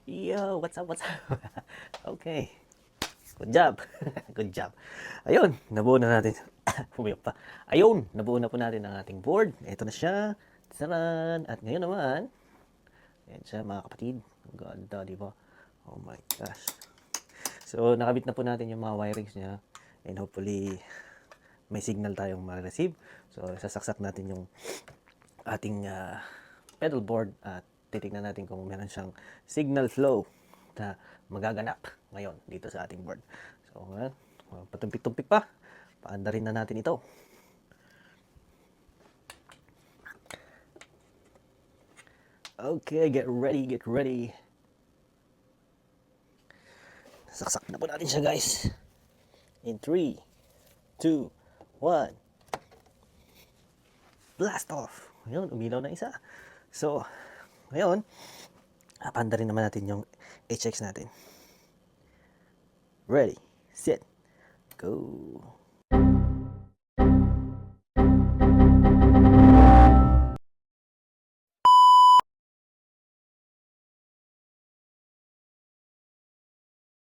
Yo, what's up, what's up? Okay. Good job. Good job. Ayun, nabuo na natin. Pumiyak pa. Ayun, nabuo na po natin ang ating board. Ito na siya. Tsaran! At ngayon naman, yan siya mga kapatid. Ang ganda, di ba? Oh my gosh. So, nakabit na po natin yung mga wirings niya. And hopefully, may signal tayong ma-receive. So, sasaksak natin yung ating pedal board at titignan natin kung meron siyang signal flow na magaganap ngayon dito sa ating board. So, patumpik-tumpik pa. Paandarin na natin ito. Okay, get ready, get ready. Saksak na po natin siya, guys. In 3, 2, 1. Blast off. Ayun, umilaw na isa. So, ngayon, paandarin naman natin yung HX natin. Ready, set, go.